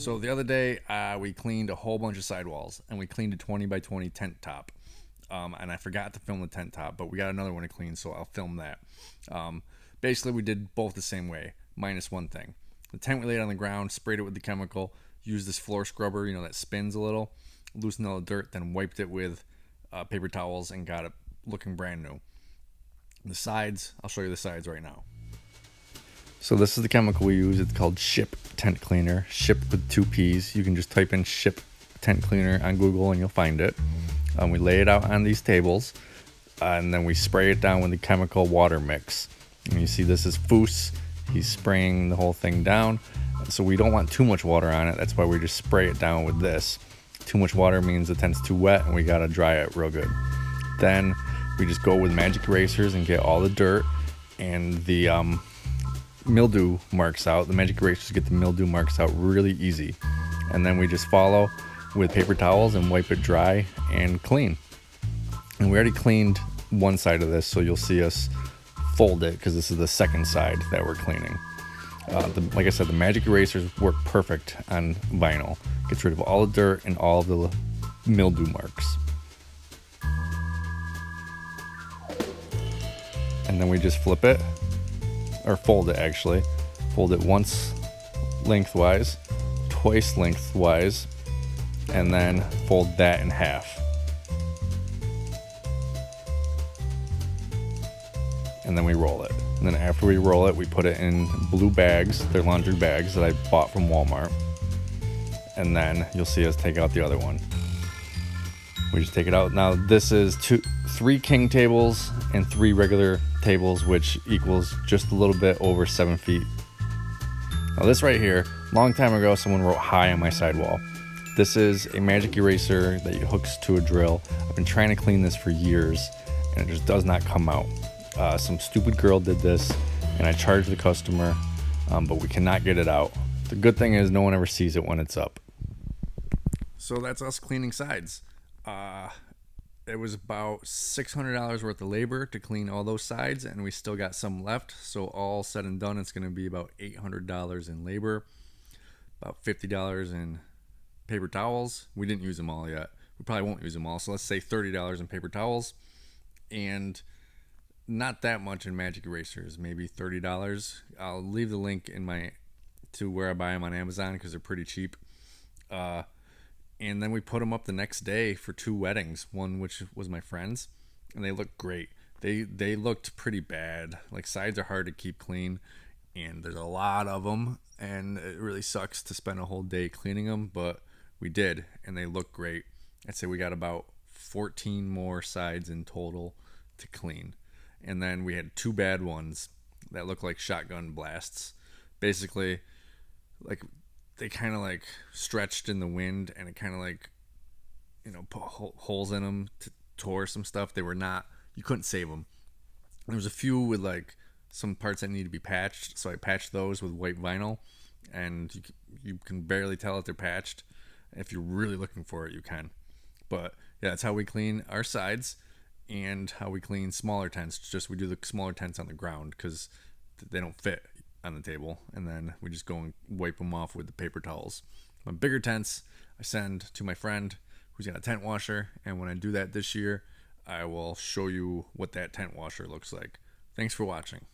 So the other day, we cleaned a whole bunch of sidewalls, and we cleaned a 20 by 20 tent top. And I forgot to film the tent top, but we got another one to clean, so I'll film that. Um, Basically, we did both the same way, minus one thing. The tent we laid on the ground, sprayed it with the chemical, used this floor scrubber, that spins a little, loosened all the dirt, then wiped it with paper towels and got it looking brand new. The sides, I'll show you the sides right now. So this is the chemical we use. It's called Ship Tent Cleaner. Ship with two P's. You can just type in Ship Tent Cleaner on Google and you'll find it. We lay it out on these tables, and then we spray it down with the chemical water mix. And you see this is Foos. He's spraying the whole thing down. So we don't want too much water on it. That's why we just spray it down with this. Too much water means the tent's too wet and we gotta dry it real good. Then we just go with magic erasers and get all the dirt and the mildew marks out. The magic erasers get the mildew marks out really easy. And then we just follow with paper towels and wipe it dry and clean. And we already cleaned one side of this, so you'll see us fold it because this is the second side that we're cleaning. Like I said, the magic erasers work perfect on vinyl. Gets rid of all the dirt and all of the mildew marks. And then we just flip it, or fold it actually. Fold it once lengthwise, twice lengthwise, and then fold that in half. And then we roll it. And then after we roll it, we put it in blue bags. They're laundry bags that I bought from Walmart. And then you'll see us take out the other one. We just take it out. Now this is three king tables and 3 regular tables, which equals just a little bit over 7 feet. Now this right here, long time ago, someone wrote hi on my sidewall. This is a magic eraser that hooks to a drill. I've been trying to clean this for years, and it just does not come out. Some stupid girl did this, and I charged the customer, but we cannot get it out. The good thing is no one ever sees it when it's up. So that's us cleaning sides. It was about $600 worth of labor to clean all those sides, and we still got some left. So all said and done, it's going to be about $800 in labor, about $50 in paper towels. We didn't use them all yet. We probably won't use them all. So let's say $30 in paper towels, and not that much in magic erasers, maybe $30. I'll leave the link to where I buy them on Amazon because they're pretty cheap. And then we put them up the next day for 2 weddings, one which was my friend's, and they looked great. They looked pretty bad. Like, sides are hard to keep clean, and there's a lot of them, and it really sucks to spend a whole day cleaning them, but we did, and they look great. I'd say we got about 14 more sides in total to clean. And then we had 2 bad ones that looked like shotgun blasts. Basically, like, they kind of like stretched in the wind, and it kind of like, put holes in them to tore some stuff. They were not, you couldn't save them. There was a few with like some parts that need to be patched, so I patched those with white vinyl, and you can barely tell if they're patched. If you're really looking for it, you can. But yeah, that's how we clean our sides and how we clean smaller tents. Just we do the smaller tents on the ground because they don't fit on the table, and then we just go and wipe them off with the paper towels. My bigger tents I send to my friend who's got a tent washer, and when I do that this year, I will show you what that tent washer looks like. Thanks for watching.